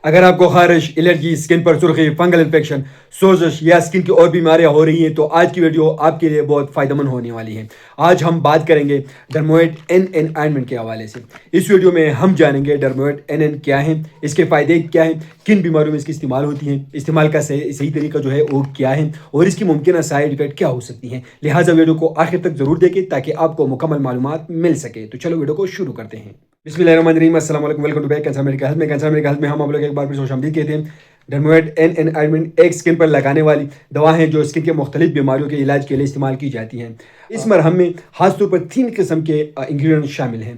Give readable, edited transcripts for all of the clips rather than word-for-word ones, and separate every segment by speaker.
Speaker 1: اگر آپ کو خارش، الرجی، اسکن پر سرخی، فنگل انفیکشن، سوزش یا اسکن کی اور بیماریاں ہو رہی ہیں تو آج کی ویڈیو آپ کے لیے بہت فائدہ مند ہونے والی ہے۔ آج ہم بات کریں گے ڈرموئڈ این آئنمنٹ کے حوالے سے۔ اس ویڈیو میں ہم جانیں گے ڈرموئڈ این کیا ہے، اس کے فائدے کیا ہیں، کن بیماریوں میں اس کی استعمال ہوتی ہیں، استعمال کا صحیح طریقہ جو ہے وہ کیا ہے اور اس کی ممکنہ سائیڈ افیکٹ کیا ہو سکتی ہیں۔ لہٰذا ویڈیو کو آخر تک ضرور دیکھیں تاکہ آپ کو مکمل معلومات مل سکے۔ تو چلو ویڈیو کو شروع کرتے ہیں۔ بسم اللہ الرحمن الرحیم، السلام علیکم، welcome to back cancer medical health میں۔ کینسر میڈیکل ہیلتھ میں ہم آپ لوگ ایک بار پھر خوش آمدید کہتے ہیں۔ ڈرموئڈ این آئنمنٹ ایک اسکن پر لگانے والی دوا ہے جو اسکن کے مختلف بیماریوں کے علاج کے لیے استعمال کی جاتی ہیں۔ اس مرہم میں خاص طور پر 3 قسم کے انگریڈینٹ شامل ہیں: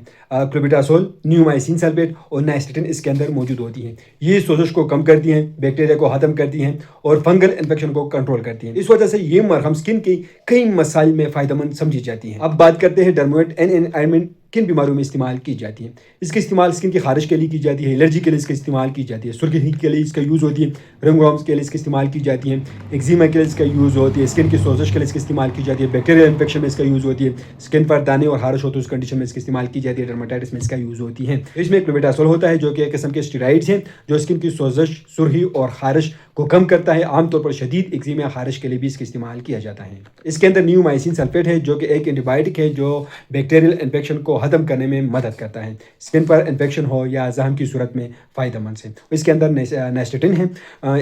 Speaker 1: کلوبیٹاسول، نیومائسین سلفیٹ اور نائسٹرٹن اس کے اندر موجود ہوتی ہیں۔ یہ سوزش کو کم کرتی ہیں، بیکٹیریا کو ختم کرتی ہیں اور فنگل انفیکشن کو کنٹرول کرتی ہیں۔ اس وجہ سے یہ مرہم اسکن کی کئی مسائل میں فائدہ مند سمجھی جاتی ہیں۔ اب بات کرتے ہیں ڈرموئڈ این آئنمنٹ کن بیماریوں میں استعمال کی جاتی ہے۔ اس کا استعمال اسکن کی خارش کے لیے کی جاتی ہے، الرجی کے لیے اس کا استعمال کی جاتی ہے، سرخی کے لیے اس کا یوز ہوتی ہے، رنگ ورمز کے لیے اس کا استعمال کی جاتی ہے، ایگزیما کے لیے اس کا یوز ہوتی ہے، اسکن کی سوزش کے لیے اس کا استعمال کی جاتی ہے، بیکٹیریل انفیکشن میں اس کا یوز ہوتی ہے، اسکن پر دانے اور خارش ہوتے ہیں اس کنڈیشن میں اس کا استعمال کی جاتی ہے، ڈرماٹائٹس میں اس کا یوز ہوتی ہے۔ اس میں کلوبیٹاسول ہوتا ہے جو کہ ایک قسم کے اسٹیرائڈز ہیں جو اسکن کی سوزش، سرخی اور خارش کو کم کرتا ہے۔ عام طور پر شدید ایگزیما خارش کے لیے بھی اس کا استعمال کیا جاتا ہے۔ اس کے اندر نیومائسین سلفیٹ ہے جو کہ ایک اینٹی بائیوٹک ہے جو بیکٹیریل انفیکشن کو ختم کرنے میں مدد کرتا ہے، اسکن پر انفیکشن ہو یا زخم کی صورت میں فائدہ مند ہے۔ اس کے اندر نائسٹرٹن ہے،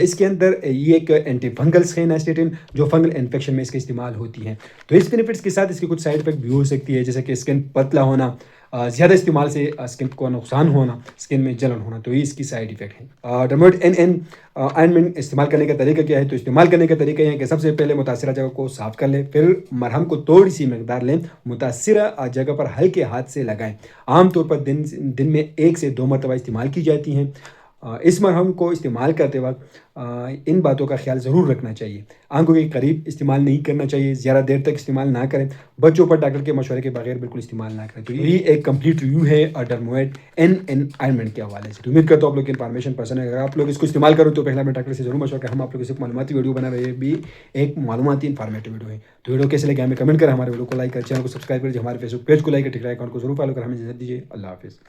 Speaker 1: اس کے اندر یہ ایک اینٹی فنگلس ہے نائسٹرٹن جو فنگل انفیکشن میں اس کا استعمال ہوتی ہے۔ تو اس بینیفٹس کے ساتھ اس کی کچھ سائیڈ افیکٹ بھی ہو سکتی ہے جیسے کہ اسکن پتلا ہونا، زیادہ استعمال سے اسکن کو نقصان ہونا، اسکن میں جلن ہونا، تو یہ اس کی سائیڈ افیکٹ ہے۔ ڈرموئڈ این آئنمنٹ استعمال کرنے کا طریقہ کیا ہے؟ تو استعمال کرنے کا طریقہ یہ ہے کہ سب سے پہلے متاثرہ جگہ کو صاف کر لیں، پھر مرہم کو تھوڑی سی مقدار لیں، متاثرہ جگہ پر ہلکے ہاتھ سے لگائیں۔ عام طور پر دن میں 1 سے 2 مرتبہ استعمال کی جاتی ہیں۔ اس مرہم کو استعمال کرتے وقت ان باتوں کا خیال ضرور رکھنا چاہیے: آنکھوں کے قریب استعمال نہیں کرنا چاہیے، زیادہ دیر تک استعمال نہ کریں، بچوں پر ڈاکٹر کے مشورے کے بغیر بالکل استعمال نہ کریں۔ تو یہ ایک کمپلیٹ ریویو ہے ڈرموئڈ این آئنمنٹ کے حوالے سے۔ امید کرتا ہوں آپ لوگ کی انفارمیشن پسند ہے۔ اگر آپ لوگ اس کو استعمال کرو تو پہلا میں ڈاکٹر سے ضرور مشورہ کریں۔ ہم آپ لوگ سے معلوماتی ویڈیو بنا رہے ہیں، بھی ایک معلوماتی انفارمیٹیو ویڈیو ہے۔ تو ویڈیو کیسے لگے ہمیں کمنٹ کریں، ہمارے ویڈیو کو لائک کریں، چینل کو سبسکرائب کریں، ہمارے فیس بک پیج کو لائک کریں، ٹک آئیکن کو ضرور فالو کریں۔ ہمیں اجازت دیجیے، اللہ حافظ۔